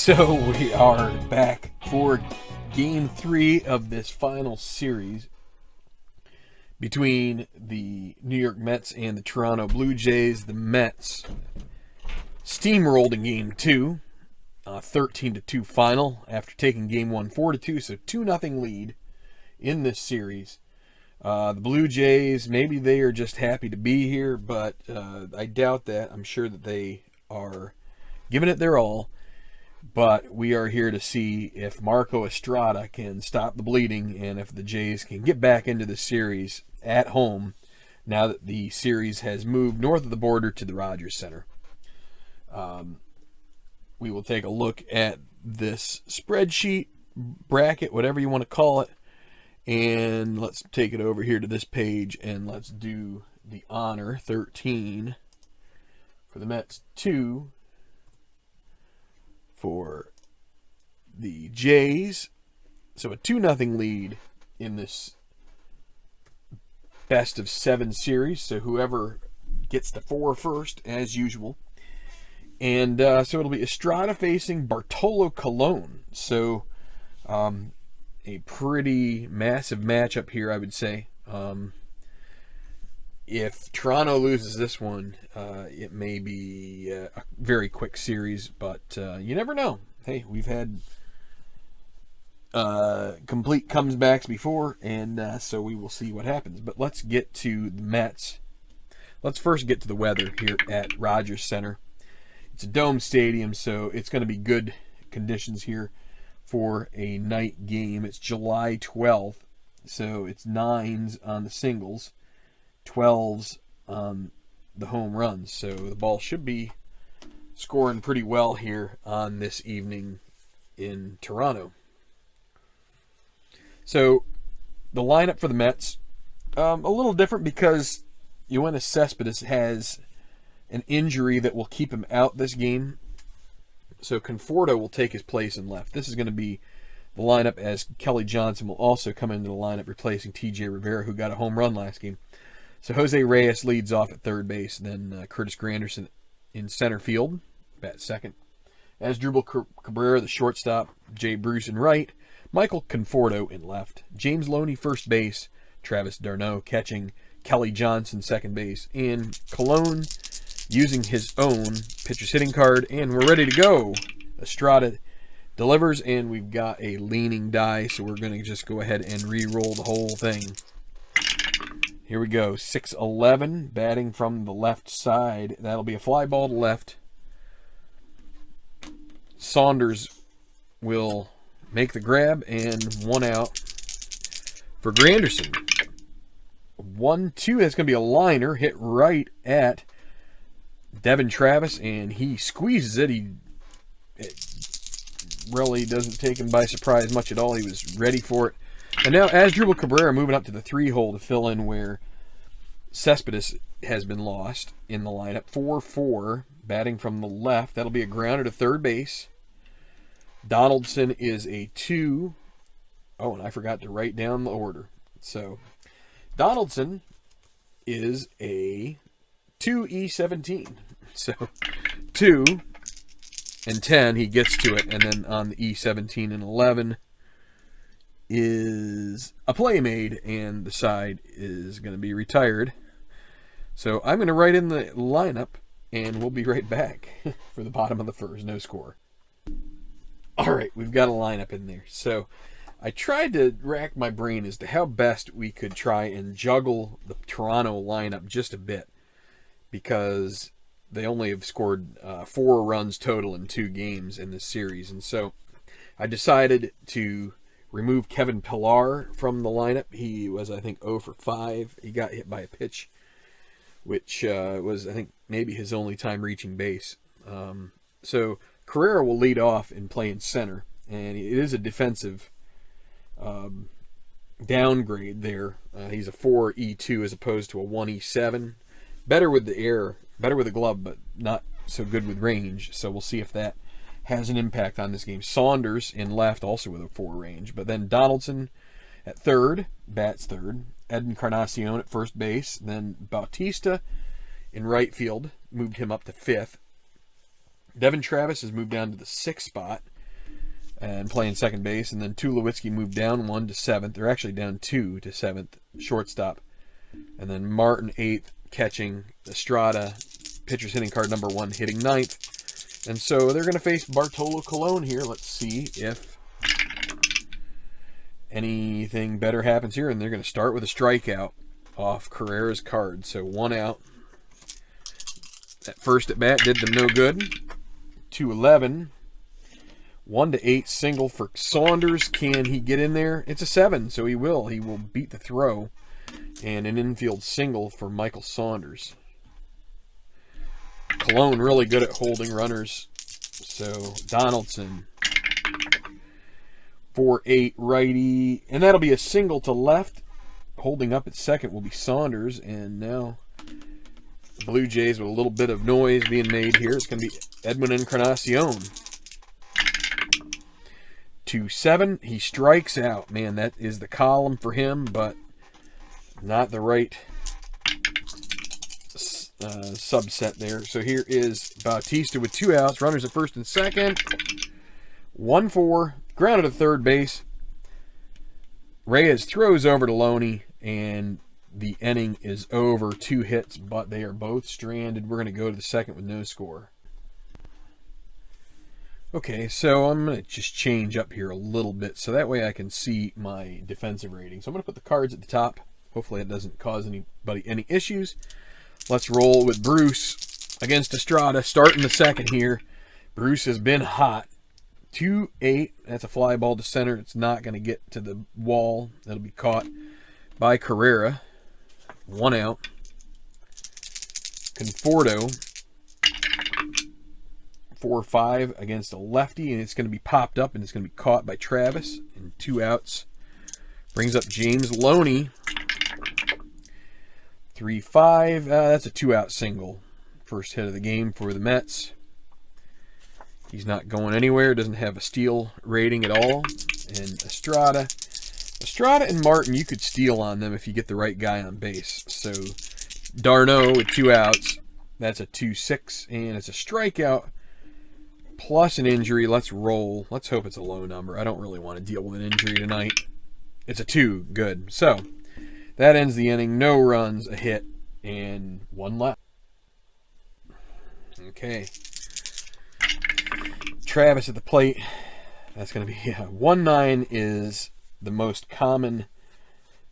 So we are back for Game 3 of this final series between the New York Mets and the Toronto Blue Jays. The Mets steamrolled in Game 2, 13-2 final after taking Game 1 4-2, so 2-0 lead in this series. The Blue Jays, maybe they are just happy to be here, but I doubt that. I'm sure that they are giving it their all. But we are here to see if Marco Estrada can stop the bleeding and if the Jays can get back into the series at home now that the series has moved north of the border to the Rogers Center. We will take a look at this spreadsheet, bracket, whatever you want to call it, and let's take it over here to this page and let's do the honor 13 for the Mets, 2 for the Jays. So a 2-0 lead in this best of 7 series. So whoever gets to 4 first, as usual. And so it'll be Estrada facing Bartolo Colon. So a pretty massive matchup here, I would say. If Toronto loses this one, it may be a very quick series, but you never know. Hey, we've had complete comebacks before, and so we will see what happens. But let's get to the Mets. Let's first get to the weather here at Rogers Center. It's a dome stadium, so it's going to be good conditions here for a night game. It's July 12th, so it's 9s on the singles, 12s on the home runs. So the ball should be scoring pretty well here on this evening in Toronto. So the lineup for the Mets, a little different because Yoenis Cespedes has an injury that will keep him out this game. So Conforto will take his place in left. This is going to be the lineup, as Kelly Johnson will also come into the lineup replacing T.J. Rivera, who got a home run last game. So Jose Reyes leads off at third base, then Curtis Granderson in center field, bat second. Asdrubal Cabrera, the shortstop, Jay Bruce in right, Michael Conforto in left, James Loney first base, Travis d'Arnaud catching, Kelly Johnson second base, and Colon using his own pitcher's hitting card, and we're ready to go. Estrada delivers, and we've got a leaning die, so we're going to just go ahead and re-roll the whole thing. Here we go, 6-11, batting from the left side. That'll be a fly ball to left. Saunders will make the grab, and 1 out for Granderson. 1-2, that's going to be a liner, hit right at Devin Travis, and he squeezes it. It really doesn't take him by surprise much at all. He was ready for it. And now Asdrubal Cabrera moving up to the 3-hole to fill in where Cespedes has been lost in the lineup. 4-4, batting from the left. That'll be a grounder to third base. Donaldson is a 2. Oh, and I forgot to write down the order. So Donaldson is a 2E17. So 2 and 10, he gets to it. And then on the E17 and 11 is a play made, and the side is going to be retired. So I'm going to write in the lineup, and we'll be right back for the bottom of the first. No score. All right, we've got a lineup in there. So I tried to rack my brain as to how best we could try and juggle the Toronto lineup just a bit, because they only have scored 4 runs total in 2 games in this series. And so I decided to remove Kevin Pillar from the lineup. He was, I think, 0 for 5. He got hit by a pitch, which was, I think, maybe his only time reaching base. So Carrera will lead off and play in center, and it is a defensive downgrade there. He's a 4E2 as opposed to a 1E7. Better with the air, better with the glove, but not so good with range. So we'll see if that has an impact on this game. Saunders in left, also with a 4 range. But then Donaldson at third, bats third. Encarnacion at first base. Then Bautista in right field, moved him up to 5th. Devin Travis has moved down to the 6th spot. and playing second base, and then Tulowitzki moved down 1 to 7th. They're actually down 2 to 7th, shortstop. And then Martin 8th, catching. Estrada, pitcher's hitting card number 1, hitting 9th. And so they're going to face Bartolo Colon here. Let's see if anything better happens here. And they're going to start with a strikeout off Carrera's card. So 1 out. That first at bat did them no good. 2-11. 1 to 8 single for Saunders. Can he get in there? It's a 7, so he will. He will beat the throw. And an infield single for Michael Saunders. Colon really good at holding runners. So Donaldson. 4-8 righty. And that'll be a single to left. Holding up at second will be Saunders. And now the Blue Jays with a little bit of noise being made here. It's going to be Edwin Encarnacion. 2-7. He strikes out. Man, that is the column for him, but not the right subset there. So here is Bautista with 2 outs. Runners at first and second. 1-4. Grounded to third base. Reyes throws over to Loney, and the inning is over. 2 hits, but they are both stranded. We're going to go to the second with no score. Okay, so I'm going to just change up here a little bit so that way I can see my defensive rating. So I'm going to put the cards at the top. Hopefully it doesn't cause anybody any issues. Let's roll with Bruce against Estrada, starting the second here. Bruce has been hot. 2-8. That's a fly ball to center. It's not going to get to the wall. That'll be caught by Carrera. 1 out. Conforto. 4-5 against a lefty, and it's going to be popped up, and it's going to be caught by Travis. And 2 outs. Brings up James Loney. 3-5. That's a 2-out single. First hit of the game for the Mets. He's not going anywhere. Doesn't have a steal rating at all. And Estrada and Martin, you could steal on them if you get the right guy on base. So Darno with 2 outs. That's a 2-6, and it's a strikeout plus an injury. Let's roll. Let's hope it's a low number. I don't really want to deal with an injury tonight. It's a 2. Good. So that ends the inning. No runs, a hit, and 1 left. Okay. Travis at the plate. That's going to be 1-9 is the most common.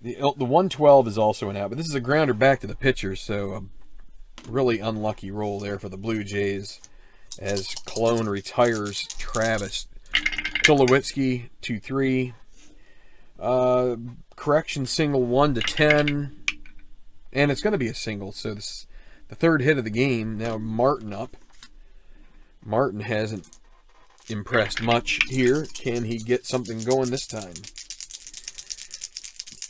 The 1-12 is also an out, but this is a grounder back to the pitcher, so a really unlucky roll there for the Blue Jays as Colon retires Travis. Tulowitzki 2-3. Correction single 1 to 10, and it's going to be a single. So this is the third hit of the game. Now Martin up. Martin hasn't impressed much here. Can he get something going this time?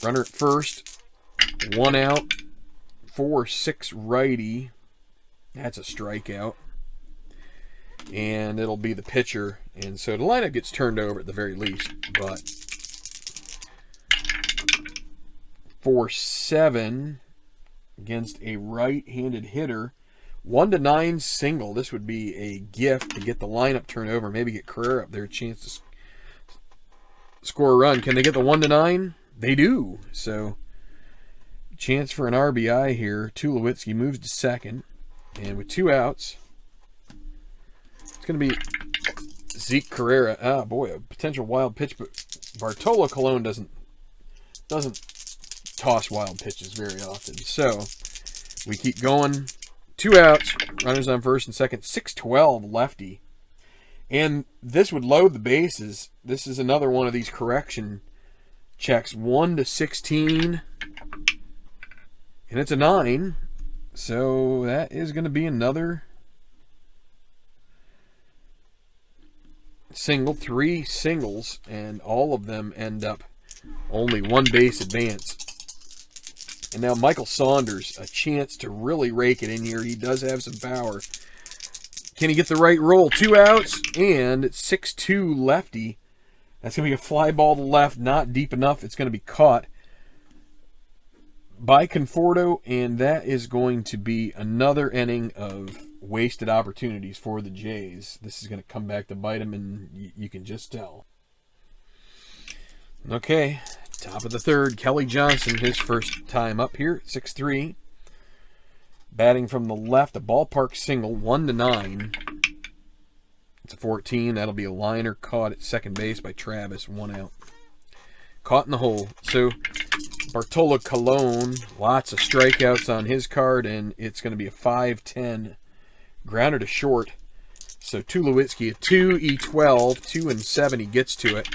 Runner at first. 1 out. 4-6 righty. That's a strikeout. And it'll be the pitcher. And so the lineup gets turned over at the very least. But 4-7 against a right-handed hitter. 1 to 9 single. This would be a gift to get the lineup turned over. Maybe get Carrera up there a chance to score a run. Can they get the 1 to 9? They do. So chance for an RBI here. Tulowitzki moves to second. And with 2 outs, it's going to be Zeke Carrera. Ah, boy, a potential wild pitch, but Bartolo Colon doesn't toss wild pitches very often. So we keep going. 2 outs, runners on first and second. 6-12 lefty. And this would load the bases. This is another one of these correction checks. 1 to 16. And it's a 9. So that is going to be another single. 3 singles, and all of them end up only 1 base advance. And now Michael Saunders, a chance to really rake it in here. He does have some power. Can he get the right roll? 2 outs, and 6-2 lefty. That's going to be a fly ball to left, not deep enough. It's going to be caught by Conforto, and that is going to be another inning of wasted opportunities for the Jays. This is going to come back to bite them, and you can just tell. Okay, top of the third, Kelly Johnson, his first time up here, 6'3". Batting from the left, a ballpark single, 1-9. It's a 14. That'll be a liner caught at second base by Travis, 1 out. Caught in the hole. So Bartolo Colon, lots of strikeouts on his card, and it's going to be a 5-10 grounder to short. So Tulowitzki, a 2 E12, 2 and 7, he gets to it,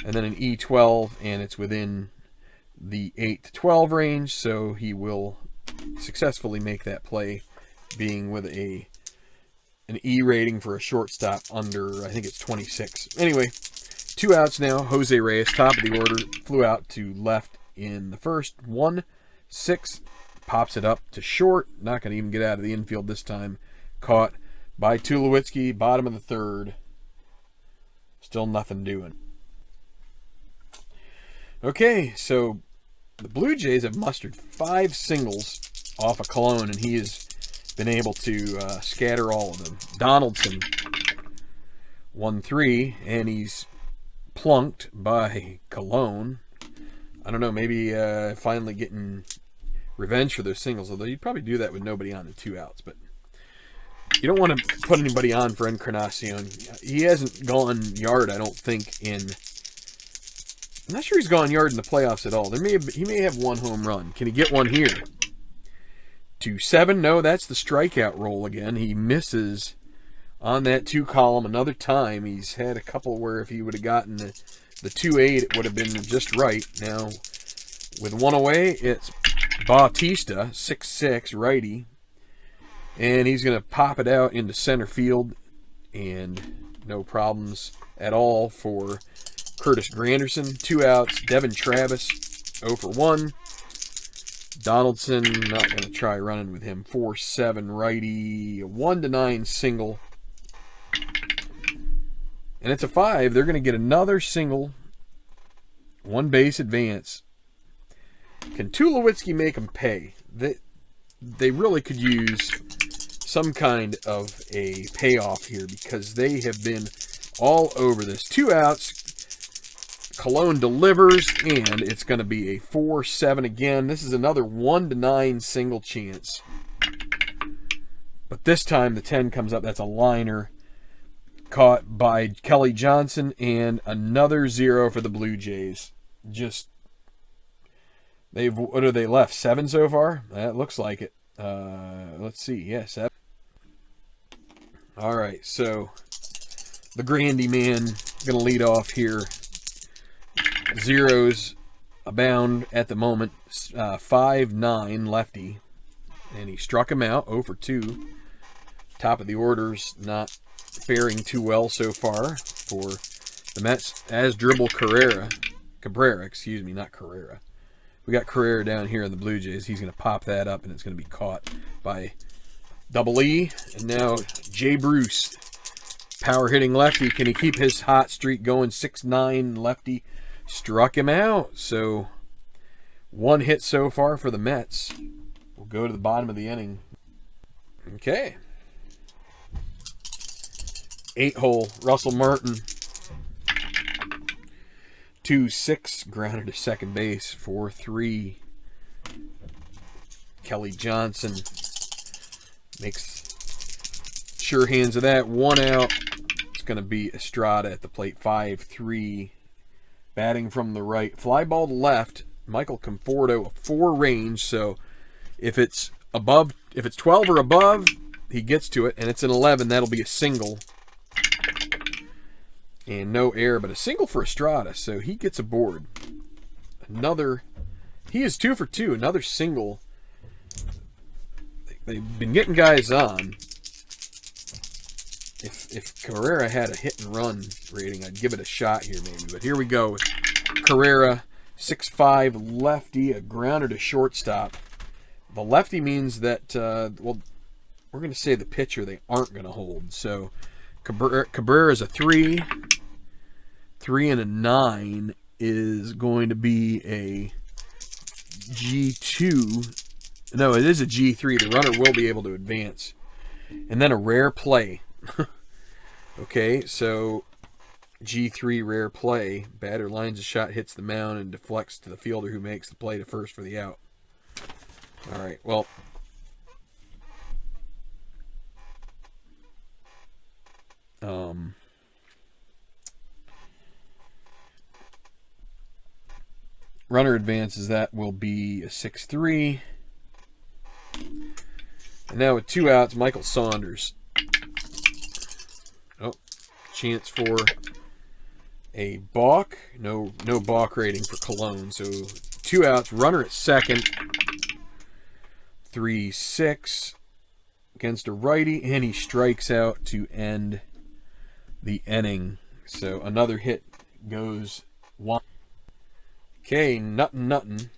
and then an E12, and it's within the 8 to 12 range, so he will successfully make that play, being with an E rating for a shortstop under, I think it's 26. Anyway, 2 outs now. Jose Reyes, top of the order, flew out to left in the first. 1-6, pops it up to short. Not going to even get out of the infield this time. Caught by Tulowitzki, bottom of the third. Still nothing doing. Okay, so the Blue Jays have mustered 5 singles off of Colon, and he has been able to scatter all of them. Donaldson, 1-3, and he's plunked by Colon. I don't know, maybe finally getting revenge for those singles, although you'd probably do that with nobody on and 2 outs, but you don't want to put anybody on for Encarnacion. He hasn't gone yard, I don't think, I'm not sure he's gone yard in the playoffs at all. He may have 1 home run. Can he get one here? 2-7. No, that's the strikeout roll again. He misses on that 2 column another time. He's had a couple where if he would have gotten the 2-8, it would have been just right. Now, with 1 away, it's Bautista, 6'6", righty. And he's going to pop it out into center field. And no problems at all for Curtis Granderson. 2 outs. Devin Travis, 0 for 1. Donaldson, not going to try running with him. 4-7 righty. 1-9 single. And it's a 5. They're going to get another single. 1 base advance. Can Tulowitzki make them pay? They really could use some kind of a payoff here, because they have been all over this. 2 outs. Colon delivers, and it's going to be a 4-7 again. This is another 1-9 single chance. But this time the 10 comes up. That's a liner caught by Kelly Johnson, and another 0 for the Blue Jays. What are they left? 7 so far? That looks like it. Let's see. Yeah, 7. All right, so the Grandy man going to lead off here. Zeros abound at the moment. 5-9 lefty, and he struck him out. 0 for 2. Top of the order's not faring too well so far for the Mets, as dribble Cabrera, excuse me, not Carrera. We got Carrera down here in the Blue Jays. He's going to pop that up, and it's going to be caught by Double E. And now Jay Bruce, power hitting lefty. Can he keep his hot streak going? 6'9 lefty. Struck him out. So 1 hit so far for the Mets. We'll go to the bottom of the inning. Okay. 8-hole, Russell Martin. 2-6, grounded to second base. 4-3. Kelly Johnson makes sure hands of that. 1 out. It's going to be Estrada at the plate. 5-3. Batting from the right. Fly ball to left. Michael Conforto, a 4 range. So if it's 12 or above, he gets to it. And it's an 11. That'll be a single. And no error, but a single for Estrada. So he gets aboard. He is 2 for 2. Another single. They've been getting guys on. If Carrera had a hit and run rating, I'd give it a shot here maybe. But here we go with Carrera, 6'5", lefty, a grounder to shortstop. The lefty means that, we're going to say the pitcher they aren't going to hold. So Cabrera is a 3. 3 and a 9 is going to be a G2. No, it is a G3. The runner will be able to advance. And then a rare play. Okay, so G3 rare play. Batter lines a shot, hits the mound, and deflects to the fielder who makes the play to first for the out. All right, well, runner advances, that will be a 6-3. And now with 2 outs, Michael Saunders. Oh, chance for a balk. No balk rating for Cologne. So 2 outs, runner at second. 3-6 against a righty, and he strikes out to end the inning. So another hit goes 1. Okay, nothing.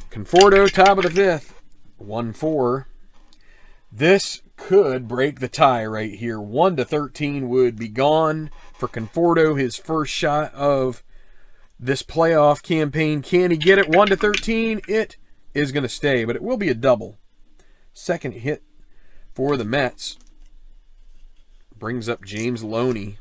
Conforto, top of the 5th. 1-4. This could break the tie right here. 1-13 would be gone for Conforto, his first shot of this playoff campaign. Can he get it? 1-13. It is going to stay, but it will be a double. Second hit for the Mets brings up James Loney.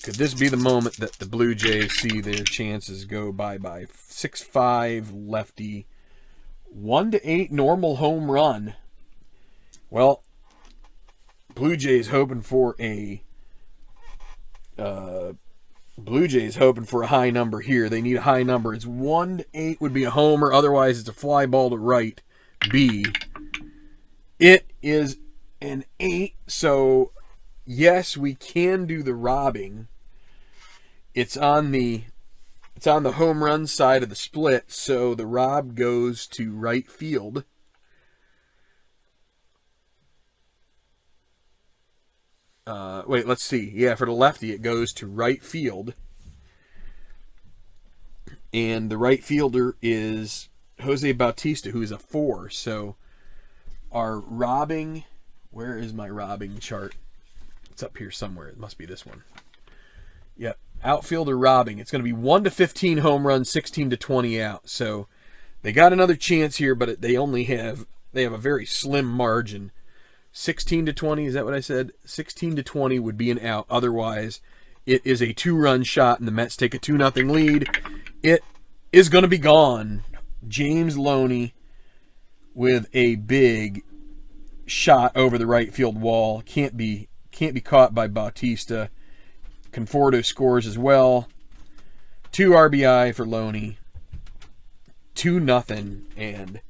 Could this be the moment that the Blue Jays see their chances go bye-bye? 6-5 lefty. 1-8 normal home run. Well, Blue Jays hoping for a high number here. They need a high number. It's 1-8 would be a homer. Otherwise, it's a fly ball to right. B. It is an 8. So, yes, we can do the robbing. It's on the home run side of the split, so the rob goes to right field. Wait, let's see. Yeah, for the lefty, it goes to right field. And the right fielder is Jose Bautista, who is a 4. So our robbing, where is my robbing chart? It's up here somewhere. It must be this one. Yep. Outfielder robbing. It's going to be 1-15 home run, 16-20 out. So they got another chance here, but they have a very slim margin. 16-20, is that what I said? 16-20 would be an out. Otherwise, it is a 2-run shot, and the Mets take a 2-0 lead. It is going to be gone. James Loney with a big shot over the right field wall. Can't be caught by Bautista. Conforto scores as well. 2 RBI for Loney. 2-0. And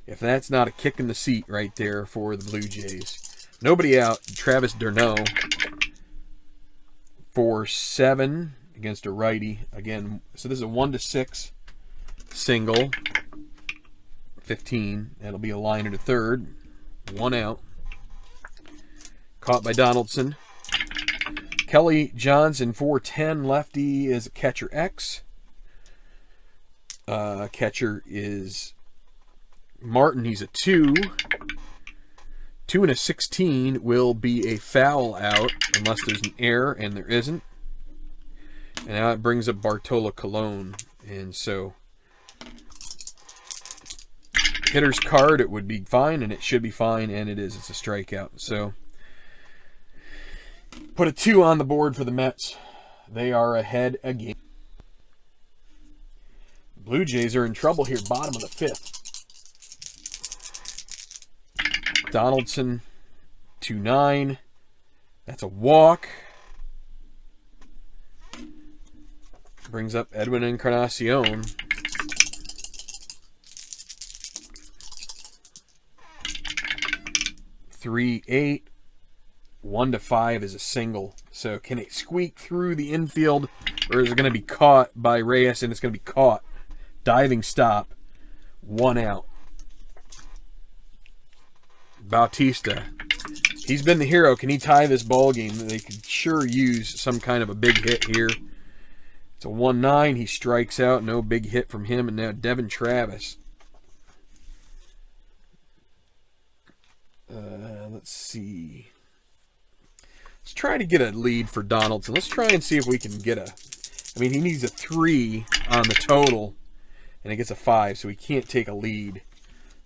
if that's not a kick in the seat right there for the Blue Jays. Nobody out. Travis d'Arnaud for 7 against a righty. Again, so this is a 1-6 single. 15. That'll be a liner to third. 1 out. Caught by Donaldson. Kelly Johnson, 4-10 lefty, is a catcher X. Catcher is Martin. He's a 2. 2 and a 16 will be a foul out unless there's an error, and there isn't. And now it brings up Bartolo Colon. And so hitter's card, it would be fine, and it should be fine, and it is. It's a strikeout. So put a 2 on the board for the Mets. They are ahead again. Blue Jays are in trouble here, bottom of the 5th. Donaldson, 2-9. That's a walk. Brings up Edwin Encarnacion. (3-8). 1-5 is a single. So can it squeak through the infield, or is it going to be caught by Reyes? And it's going to be caught. Diving stop. 1 out. Bautista. He's been the hero. Can he tie this ball game? They could sure use some kind of a big hit here. It's a 1-9. He strikes out. No big hit from him. And now Devin Travis. Let's see. Let's try to get a lead for Donaldson. Let's try and see if we can get I mean, he needs a 3 on the total, and it gets a 5, so he can't take a lead.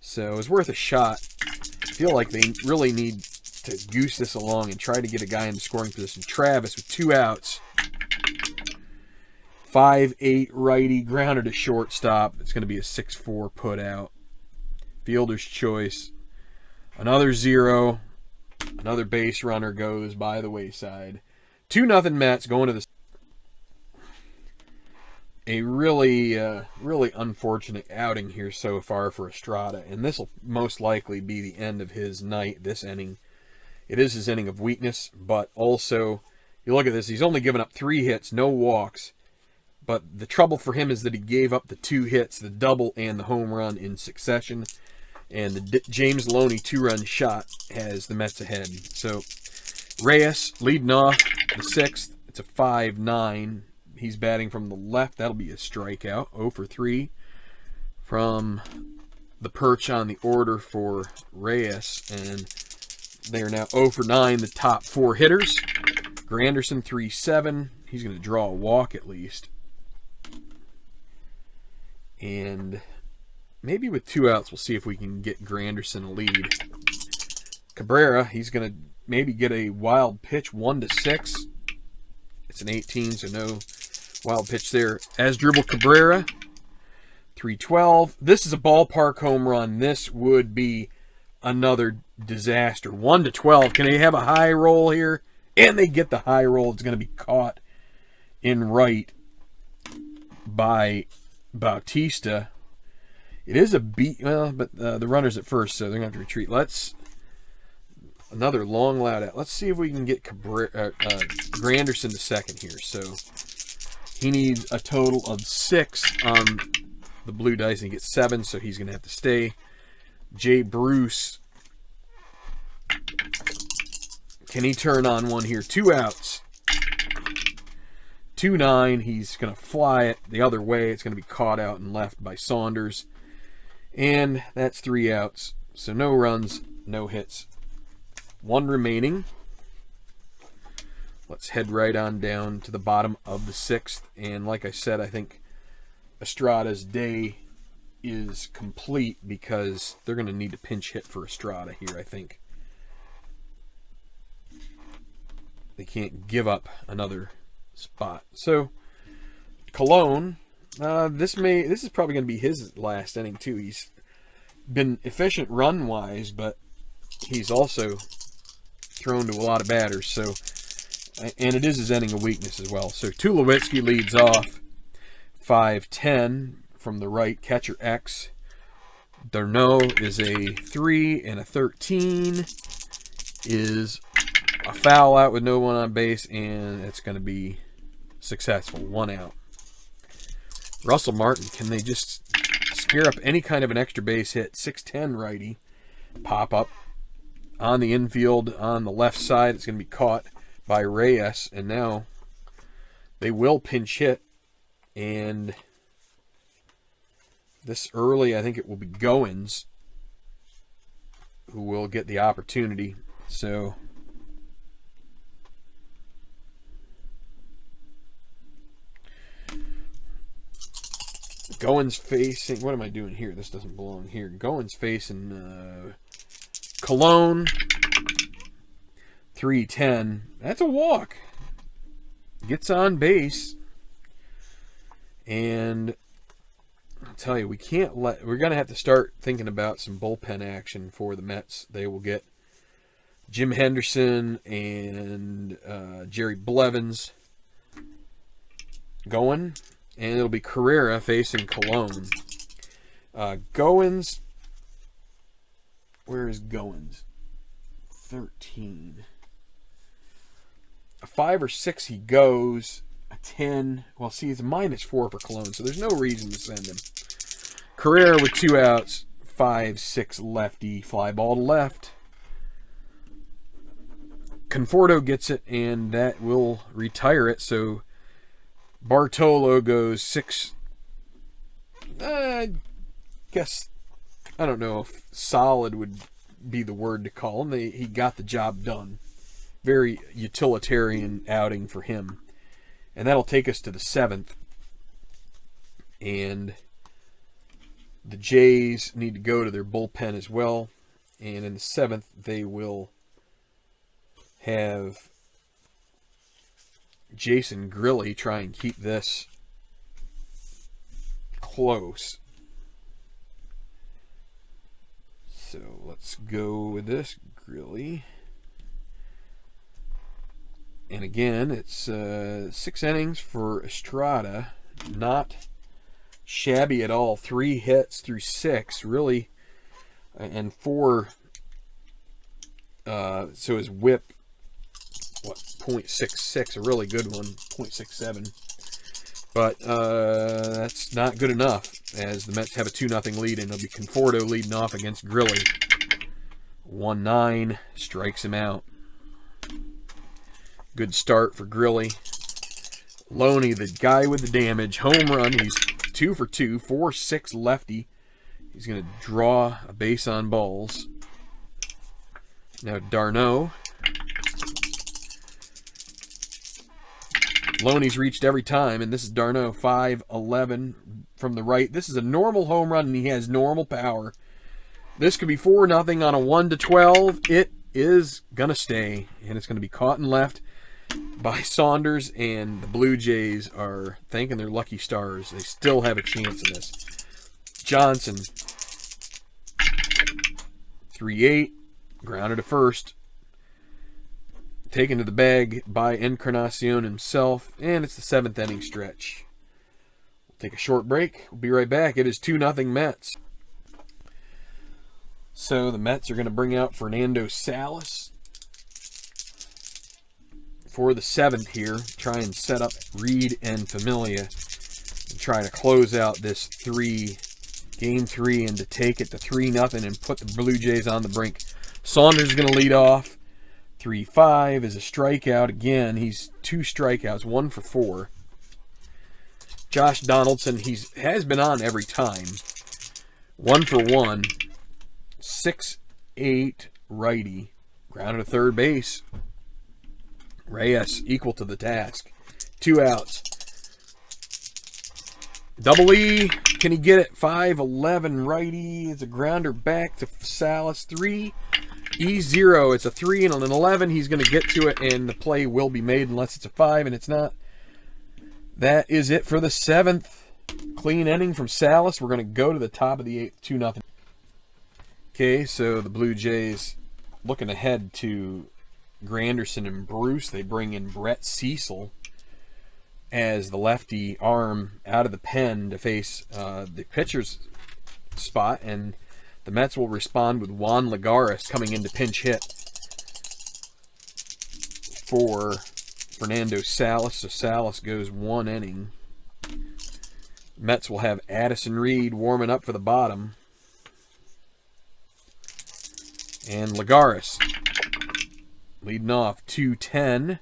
So it's worth a shot. I feel like they really need to goose this along and try to get a guy in the scoring position. Travis with 2 outs. 5-8 righty, grounded to shortstop. It's going to be a 6-4 put out. Fielder's choice. Another 0. Another base runner goes by the wayside. 2-0 Mets going to the... A really unfortunate outing here so far for Estrada, and this will most likely be the end of his night, this inning. It is his inning of weakness, but also, you look at this, he's only given up 3 hits, no walks, but the trouble for him is that he gave up the 2 hits, the double and the home run in succession, and the James Loney 2-run shot has the Mets ahead. So, Reyes leading off the 6th, it's a 5-9. He's batting from the left. That'll be a strikeout. 0 for 3 from the perch on the order for Reyes. And they are now 0 for 9, the top 4 hitters. Granderson 3-7. He's going to draw a walk at least. And maybe with 2 outs, we'll see if we can get Granderson a lead. Cabrera, he's going to maybe get a wild pitch, 1-6. It's an 18, so no wild pitch there. Asdrubal Cabrera, 3-12. This is a ballpark home run. This would be another disaster. 1-12. Can they have a high roll here? And they get the high roll. It's going to be caught in right by Bautista. It is a beat. Well, but the runner's at first, so they're going to have to retreat. Another long loud out. Let's see if we can get Granderson to second here. So he needs a total of 6 on the blue dice, and he gets 7, so he's going to have to stay. Jay Bruce, can he turn on one here? 2 outs. 2-9. He's going to fly it the other way. It's going to be caught out and left by Saunders. And that's 3 outs. So no runs, no hits. 1 remaining. Let's head right on down to the bottom of the 6th. And like I said, I think Estrada's day is complete because they're going to need to pinch hit for Estrada here, I think. They can't give up another spot. So, Colon, this is probably going to be his last inning too. He's been efficient run-wise, but he's also thrown to a lot of batters. So, and it is his inning of weakness as well. So Tulowitzki leads off 5-10 from the right. Catcher X. Darno is a 3, and a 13 is a foul out with no one on base, and it's going to be successful. 1 out. Russell Martin, can they just scare up any kind of an extra base hit? 6'10 righty. Pop up on the infield on the left side. It's going to be caught by Reyes, and now they will pinch hit, and this early I think it will be Goins who will get the opportunity. So Goins facing, what am I doing here? This doesn't belong here. Goins facing Colon. 3-10. That's a walk. Gets on base. And I'll tell you, we're going to have to start thinking about some bullpen action for the Mets. They will get Jim Henderson and Jerry Blevins going. And it'll be Carrera facing Colon. Goins. Where is Goins? 13. A 5 or 6 he goes. A 10. Well, see, it's a -4 for Colon, so there's no reason to send him. Carrera with 2 outs. 5-6 lefty. Fly ball to left. Conforto gets it, and that will retire it. So Bartolo goes 6. I guess, I don't know if solid would be the word to call him. He got the job done. Very utilitarian outing for him. And that'll take us to the 7th. And the Jays need to go to their bullpen as well. And in the 7th, they will have Jason Grilly try and keep this close. So let's go with this Grilly. And again, it's 6 innings for Estrada. Not shabby at all. 3 hits through 6, really, and 4. So his whip, what, .66, a really good one, .67. But that's not good enough, as the Mets have a 2-0 lead, and it'll be Conforto leading off against Grilly. 1-9, strikes him out. Good start for Grilly. Loney, the guy with the damage, home run. He's 2 for 2, 4-6 lefty. He's going to draw a base on balls. Now d'Arnaud. Loney's reached every time, and this is d'Arnaud, 5-11 from the right. This is a normal home run, and he has normal power. This could be 4-0 on a 1-12. It is going to stay, and it's going to be caught and left by Saunders, and the Blue Jays are thanking their lucky stars. They still have a chance in this. Johnson, 3-8, grounded to first. Taken to the bag by Encarnacion himself, and it's the 7th inning stretch. We'll take a short break. We'll be right back. It is 2-0 Mets. So the Mets are going to bring out Fernando Salas for the 7th here. Try and set up Reed and Familia and try to close out this game 3 and to take it to 3-0 and put the Blue Jays on the brink. Saunders is going to lead off. 3-5 is a strikeout. Again, he's 2 strikeouts, 1 for 4. Josh Donaldson, has been on every time. 1 for 1. 6-8 righty. Grounded to third base. Reyes equal to the task. 2 outs. Double E, can he get it? 5-11 righty. It's a grounder back to Salas. 3. E0, it's a 3 and an 11. He's going to get to it, and the play will be made unless it's a 5, and it's not. That is it for the 7th. Clean inning from Salas. We're going to go to the top of the 8th, 2-0. Okay, so the Blue Jays looking ahead to Granderson and Bruce. They bring in Brett Cecil as the lefty arm out of the pen to face the pitcher's spot, and the Mets will respond with Juan Lagares coming in to pinch hit for Fernando Salas. So Salas goes 1 inning. Mets will have Addison Reed warming up for the bottom. And Lagares leading off 2-10.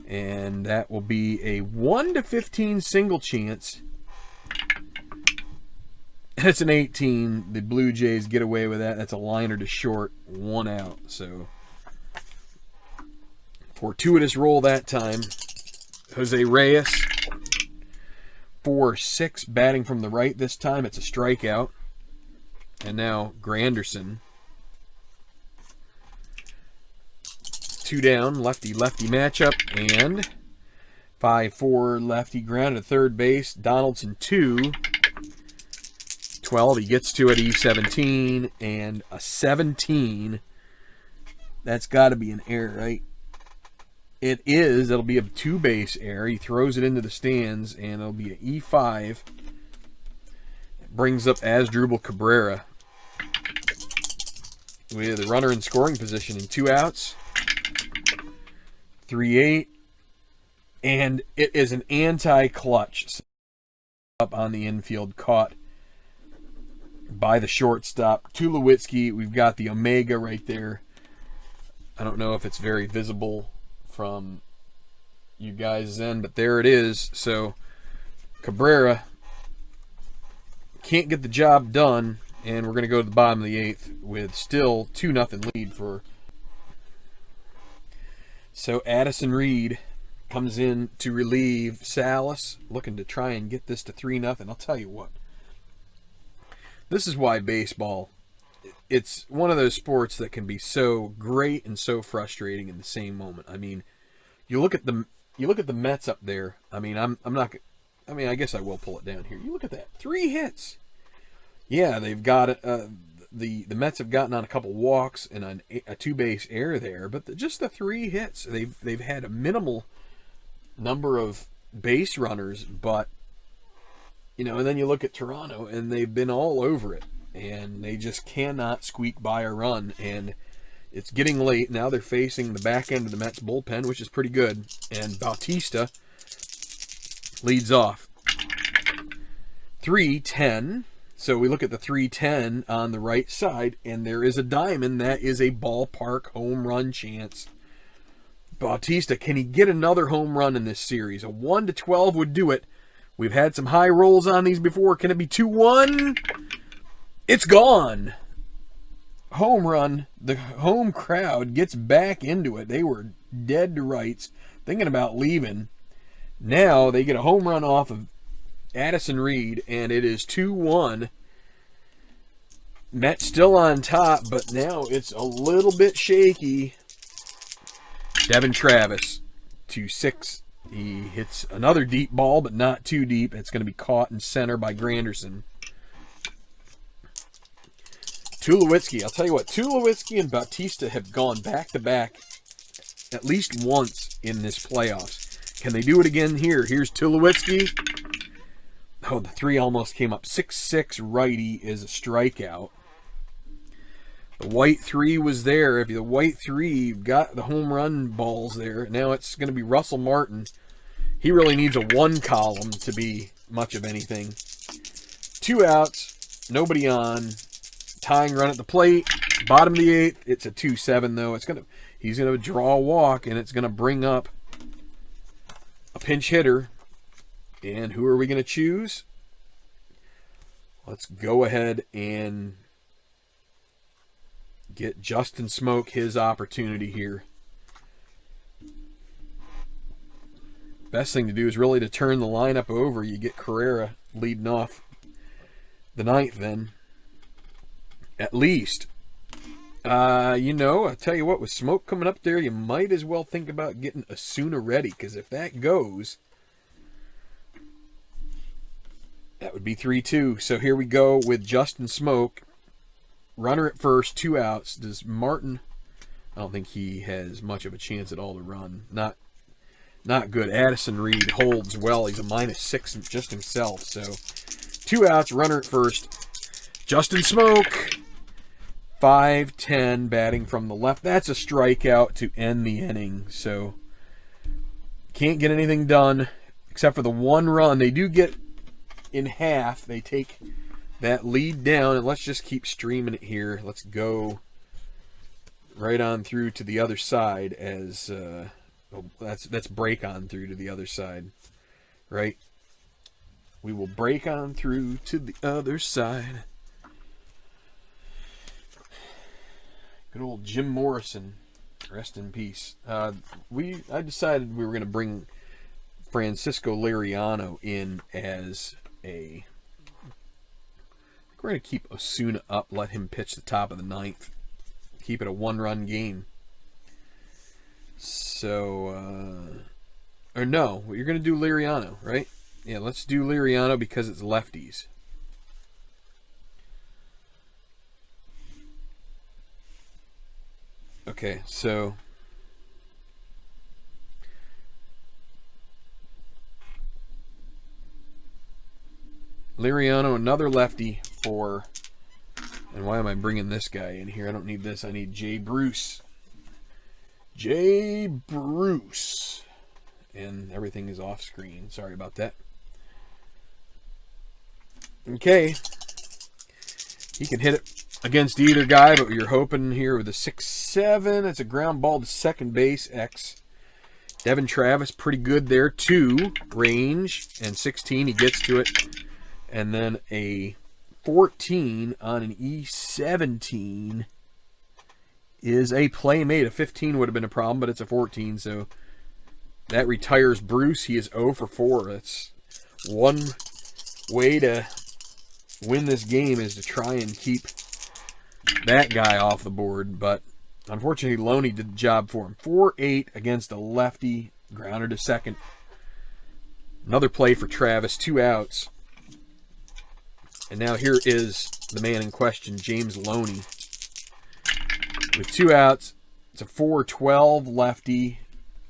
And that will be a 1-15 single chance. It's an 18. The Blue Jays get away with that. That's a liner to short. 1 out. So, fortuitous roll that time. Jose Reyes. 4-6. Batting from the right this time. It's a strikeout. And now Granderson. 2 down. Lefty-lefty matchup. And 5-4 lefty ground to third base. Donaldson 2. 12, he gets to it, E17, and a 17. That's got to be an error, right? It is. It'll be a 2-base error. He throws it into the stands, and it'll be an E5. It brings up Asdrubal Cabrera with a runner in scoring position in 2 outs. 3-8, and it is an anti-clutch up on the infield, caught by the shortstop. Tulowitzki, we've got the Omega right there. I don't know if it's very visible from you guys' end, but there it is. So Cabrera can't get the job done, and we're going to go to the bottom of the 8th with still 2-0 lead for. So Addison Reed comes in to relieve Salas, looking to try and get this to 3-0. I'll tell you what. This is why baseball it's one of those sports that can be so great and so frustrating in the same moment. I mean, you look at the Mets up there. I mean, I'm not. I mean, I guess I will pull it down here. You look at that, 3 hits. Yeah, they've got the Mets have gotten on a couple walks and a 2-base error there, but just the 3 hits. They've had a minimal number of base runners, but you know, and then you look at Toronto and they've been all over it, and they just cannot squeak by a run. And it's getting late now. They're facing the back end of the Mets bullpen, which is pretty good, and Bautista leads off. 3-10. So we look at the 3-10 on the right side, and there is a diamond. That is a ballpark home run chance. Bautista, can he get another home run in this series? A 1-12 would do it. We've had some high rolls on these before. Can it be 2-1? It's gone. Home run. The home crowd gets back into it. They were dead to rights, thinking about leaving. Now they get a home run off of Addison Reed, and it is 2-1. Mets still on top, but now it's a little bit shaky. Devin Travis, 2-6. He hits another deep ball, but not too deep. It's going to be caught in center by Granderson. Tulowitzki, I'll tell you what, Tulowitzki and Bautista have gone back-to-back at least once in this playoffs. Can they do it again here? Here's Tulowitzki. Oh, the 3 almost came up. 6-6 righty is a strikeout. The white 3 was there. If the white 3 got the home run balls there, now it's going to be Russell Martin. He really needs a 1 column to be much of anything. 2 outs, nobody on. Tying run at the plate. Bottom of the 8th. It's a 2-7 though. He's going to draw a walk, and it's going to bring up a pinch hitter. And who are we going to choose? Let's go ahead and get Justin Smoke his opportunity here. Best thing to do is really to turn the lineup over. You get Carrera leading off the 9th then. At least. You know, I tell you what, with Smoke coming up there, you might as well think about getting Osuna ready, because if that goes, that would be 3-2. So here we go with Justin Smoke. Runner at first, 2 outs. Does Martin... I don't think he has much of a chance at all to run. Not good. Addison Reed holds well. He's a -6 just himself. So 2 outs, runner at first. Justin Smoke. 5-10 batting from the left. That's a strikeout to end the inning. So can't get anything done except for the 1 run. They do get in half. They take that lead down, and let's just keep streaming it here. Let's go right on through to the other side as that's break on through to the other side, right? We will break on through to the other side. Good old Jim Morrison, rest in peace. I decided we were going to bring Francisco Liriano in as a... We're going to keep Osuna up, let him pitch the top of the 9th. Keep it a 1-run game. So, or no, you're going to do Liriano, right? Yeah, let's do Liriano because it's lefties. Okay, so Liriano, another lefty for, and why am I bringing this guy in here? I don't need this. I need Jay Bruce. Jay Bruce. And everything is off screen. Sorry about that. Okay. He can hit it against either guy, but you're hoping here with a 6-7. It's a ground ball to second base. X. Devin Travis, pretty good there. 2 range and 16. He gets to it. And then a 14 on an E17 is a play made. A 15 would have been a problem, but it's a 14, so that retires Bruce. He is 0 for 4. That's one way to win this game, is to try and keep that guy off the board, but unfortunately Loney did the job for him. 4-8 against a lefty, grounder to second. Another play for Travis, 2 outs. And now here is the man in question, James Loney. With 2 outs, it's a 4-12 lefty.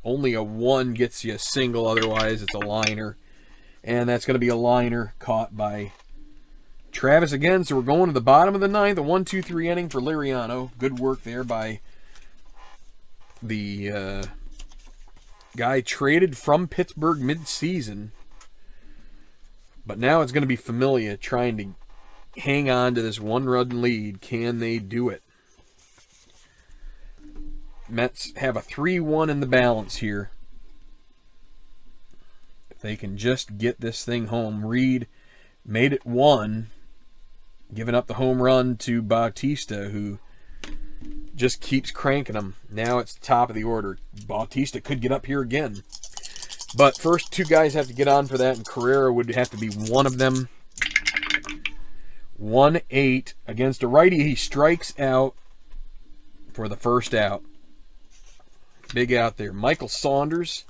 Only a 1 gets you a single, otherwise it's a liner. And that's going to be a liner caught by Travis again. So we're going to the bottom of the ninth, a 1-2-3 inning for Liriano. Good work there by the guy traded from Pittsburgh mid-season. But now it's going to be Familia trying to hang on to this 1-run lead. Can they do it? Mets have a 3-1 in the balance here. If they can just get this thing home. Reed made it 1, giving up the home run to Bautista, who just keeps cranking them. Now it's the top of the order. Bautista could get up here again. But first, 2 guys have to get on for that, and Carrera would have to be one of them. 1-8 against a righty. He strikes out for the first out. Big out there. Michael Saunders.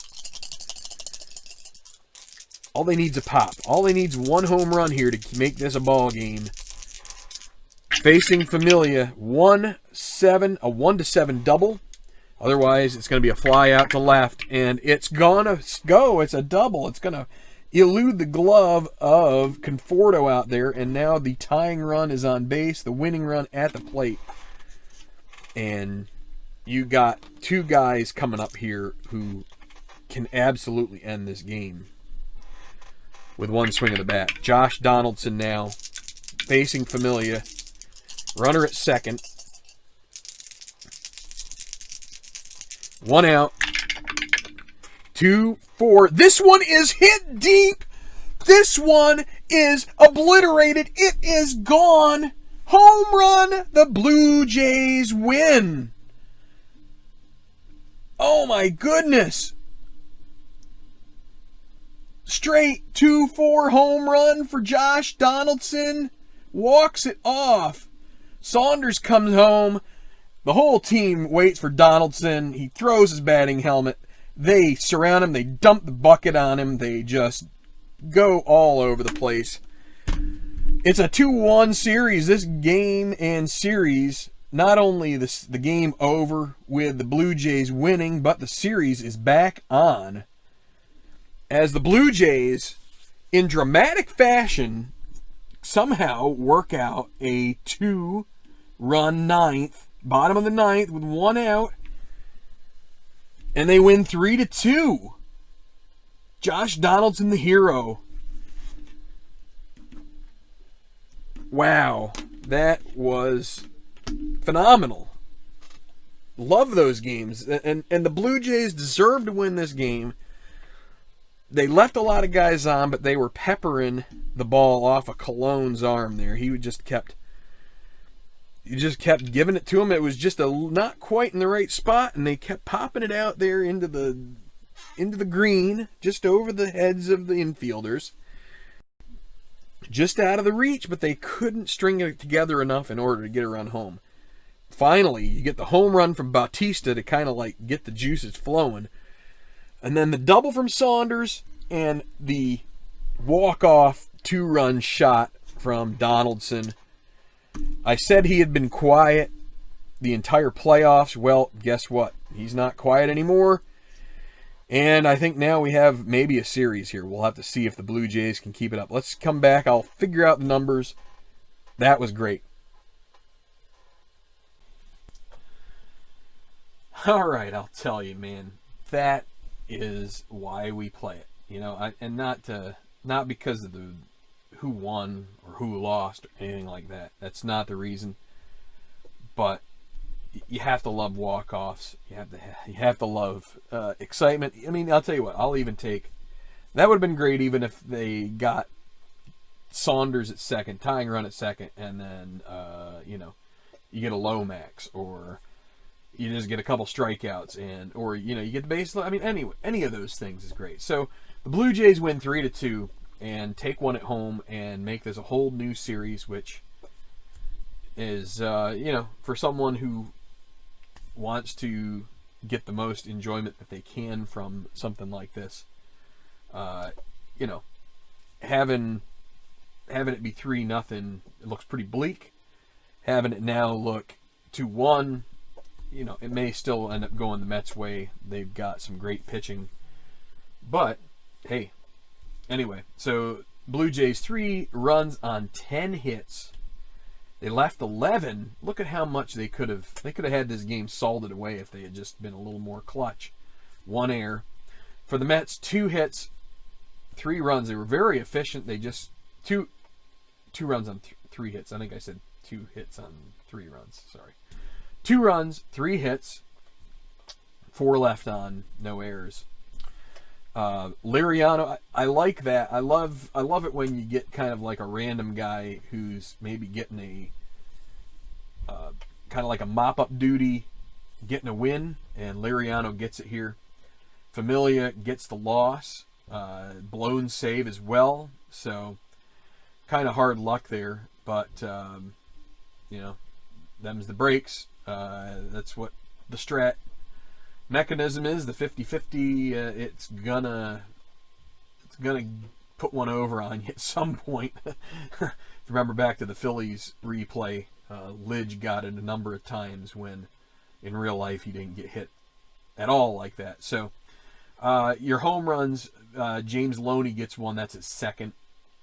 All they need is a pop. All they need is 1 home run here to make this a ball game. Facing Familia, 1-7, a 1-7 double. Otherwise, it's going to be a fly out to left, and it's going to go. It's a double. It's going to elude the glove of Conforto out there, and now the tying run is on base, the winning run at the plate. And you got 2 guys coming up here who can absolutely end this game with 1 swing of the bat. Josh Donaldson now facing Familia. Runner at second. 1 out. 2-4. This one is hit deep. This one is obliterated. It is gone. Home run. The Blue Jays win. Oh my goodness. Straight 2-4 home run for Josh Donaldson. Walks it off. Saunders comes home. The whole team waits for Donaldson. He throws his batting helmet. They surround him. They dump the bucket on him. They just go all over the place. It's a 2-1 series. This game and series, not only the game over with the Blue Jays winning, but the series is back on. As the Blue Jays, in dramatic fashion, somehow work out a 2-run ninth, bottom of the ninth with 1 out, and they win 3-2. Josh Donaldson, the hero. Wow, that was phenomenal. Love those games, and the Blue Jays deserved to win this game. They left a lot of guys on, but they were peppering the ball off of Cologne's arm there. He just kept giving it to him. It was just not quite in the right spot, and they kept popping it out there into the green, just over the heads of the infielders. Just out of the reach, but they couldn't string it together enough in order to get around home. Finally, you get the home run from Bautista to kind of like get the juices flowing. And then the double from Saunders and the walk-off 2-run shot from Donaldson. I said he had been quiet the entire playoffs. Well, guess what? He's not quiet anymore. And I think now we have maybe a series here. We'll have to see if the Blue Jays can keep it up. Let's come back. I'll figure out the numbers. That was great. All right, I'll tell you, man. That is why we play it. You know, and not because of the who won or who lost or anything like that. That's not the reason. But you have to love walk-offs. You have to love excitement. I mean, I'll tell you what. I'll even take. That would have been great even if they got Saunders at second, tying run at second, and then you get a Lomax, or you just get a couple strikeouts, or you get the base. I mean, any of those things is great. So the Blue Jays win 3-2 and take one at home and make this a whole new series, which is, for someone who wants to get the most enjoyment that they can from something like this, having it be 3-0, it looks pretty bleak. Having it now look 2-1, it may still end up going the Mets' way. They've got some great pitching. But, hey, anyway, so Blue Jays 3 runs on 10 hits. They left 11. Look at how much they could have had this game salted away if they had just been a little more clutch. 1 error. For the Mets, 2 hits, 3 runs. They were very efficient. They just two runs on 3 hits. I think I said 2 hits on 3 runs. Sorry. 2 runs, 3 hits, 4 left on, no errors. Liriano, I like that. I love it when you get kind of like a random guy who's maybe getting a kind of like a mop-up duty, getting a win, and Liriano gets it here. Familia gets the loss, blown save as well, so kind of hard luck there, but them's the breaks. That's what the strat mechanism is, the 50-50. It's gonna put one over on you at some point. Remember back to the Phillies replay, Lidge got it a number of times when in real life he didn't get hit at all like that. So your home runs, James Loney gets one. That's his second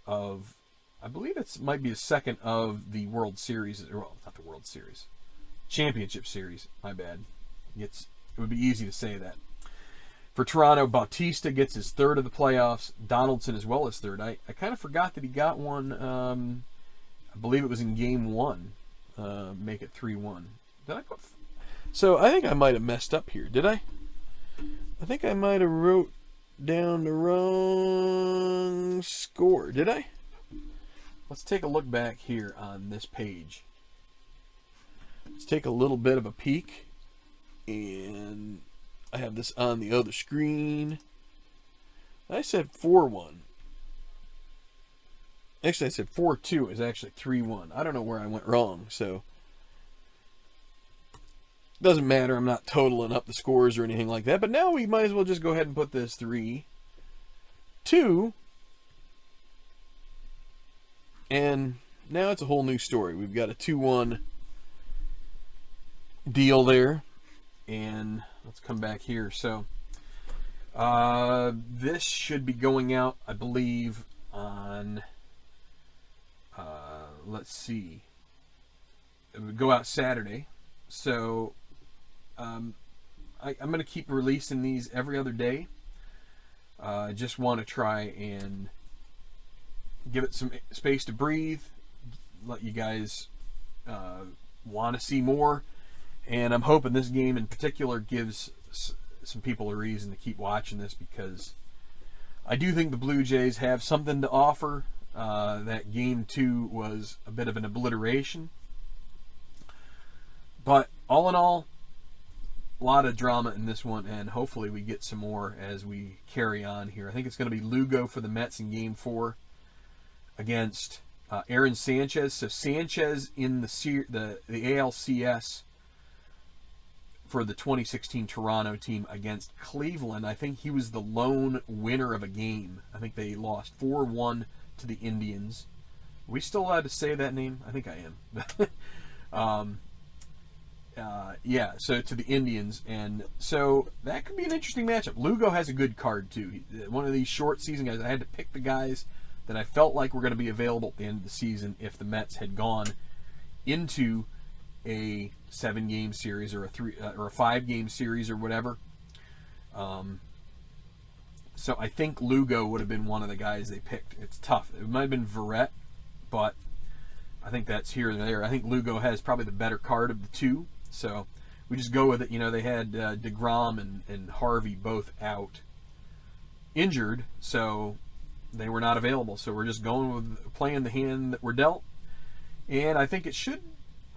of, I believe might be his second of the World Series. Well, not the World Series, Championship Series. My bad. It would be easy to say that. For Toronto, Bautista gets his 3rd of the playoffs. Donaldson as well as 3rd. I kind of forgot that he got one. I believe it was in Game 1. Make it 3-1. Did I put? So I think I might have messed up here. Did I? I think I might have wrote down the wrong score. Did I? Let's take a look back here on this page. Let's take a little bit of a peek. And I have this on the other screen. I said 4-1. Actually, I said 4-2. It's actually 3-1. I don't know where I went wrong, so doesn't matter. I'm not totaling up the scores or anything like that. But now we might as well just go ahead and put this 3-2. And now it's a whole new story. We've got a 2-1 deal there. And let's come back here. So this should be going out, I believe, on, let's see, it would go out Saturday. So I'm going to keep releasing these every other day. I just want to try and give it some space to breathe, let you guys want to see more. And I'm hoping this game in particular gives some people a reason to keep watching this, because I do think the Blue Jays have something to offer. That Game 2 was a bit of an obliteration. But all in all, a lot of drama in this one, and hopefully we get some more as we carry on here. I think it's going to be Lugo for the Mets in Game 4 against Aaron Sanchez. So Sanchez in the ALCS for the 2016 Toronto team against Cleveland. I think he was the lone winner of a game. I think they lost 4-1 to the Indians. Are we still allowed to say that name? I think I am. Yeah, so to the Indians. And so that could be an interesting matchup. Lugo has a good card, too. One of these short season guys. I had to pick the guys that I felt like were going to be available at the end of the season if the Mets had gone into a 7-game series or a 5-game series or whatever. So I think Lugo would have been one of the guys they picked. It's tough. It might have been Verrett, but I think that's here and there. I think Lugo has probably the better card of the two. So we just go with it. They had DeGrom and Harvey both out injured, so they were not available. So we're just going with playing the hand that we're dealt. And I think it should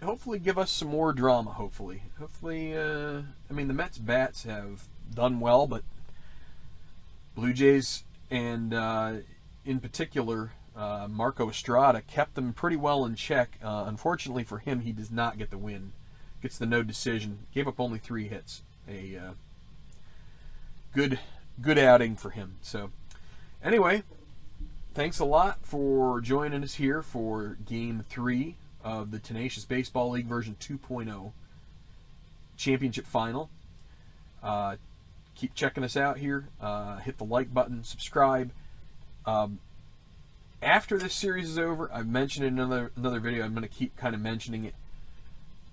hopefully give us some more drama, hopefully. The Mets bats have done well, but Blue Jays and in particular Marco Estrada kept them pretty well in check. Unfortunately for him, he does not get the win. Gets the no decision. Gave up only 3 hits. A good outing for him. So anyway, thanks a lot for joining us here for Game 3 of the Tenacious Baseball League version 2.0 championship final. Keep checking us out here. Hit the like button, subscribe. After this series is over, I've mentioned in another video, I'm going to keep kind of mentioning it.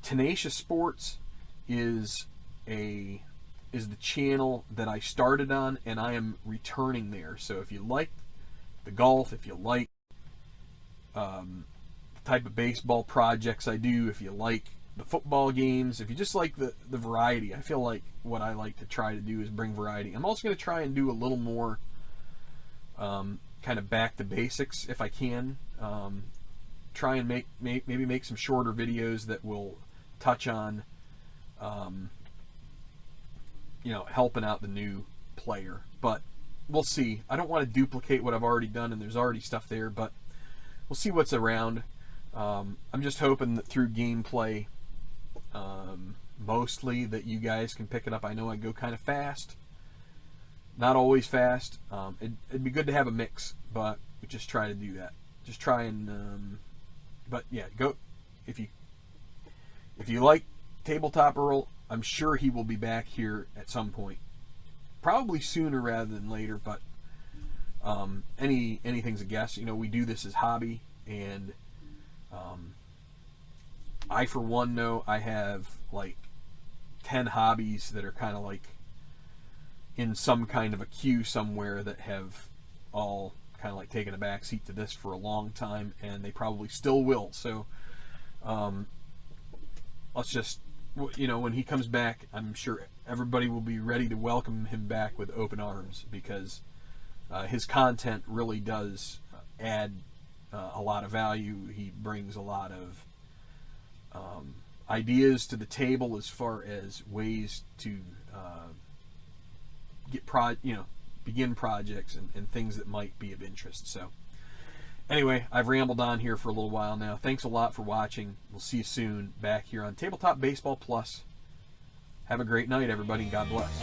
Tenacious Sports is the channel that I started on, and I am returning there. So if you like the golf, if you like the type of baseball projects I do, if you like the football games, if you just like the variety, I feel like what I like to try to do is bring variety. I'm also going to try and do a little more kind of back to basics if I can. Try and maybe make some shorter videos that will touch on helping out the new player, but we'll see. I don't want to duplicate what I've already done, and there's already stuff there, but we'll see what's around. I'm just hoping that through gameplay, mostly, that you guys can pick it up. I know I go kind of fast, not always fast. It'd be good to have a mix, but we just try to do that. Just try and but yeah, go if you like Tabletop Earl. I'm sure he will be back here at some point, probably sooner rather than later, but anything's a guess. We do this as hobby, and I for one know I have like 10 hobbies that are kind of like in some kind of a queue somewhere that have all kind of like taken a back seat to this for a long time, and they probably still will. So let's just, when he comes back, I'm sure everybody will be ready to welcome him back with open arms, because his content really does add a lot of value. He brings a lot of ideas to the table as far as ways to begin projects and things that might be of interest. So anyway, I've rambled on here for a little while now. Thanks a lot for watching. We'll see you soon back here on Tabletop Baseball Plus. Have a great night, everybody, and God bless.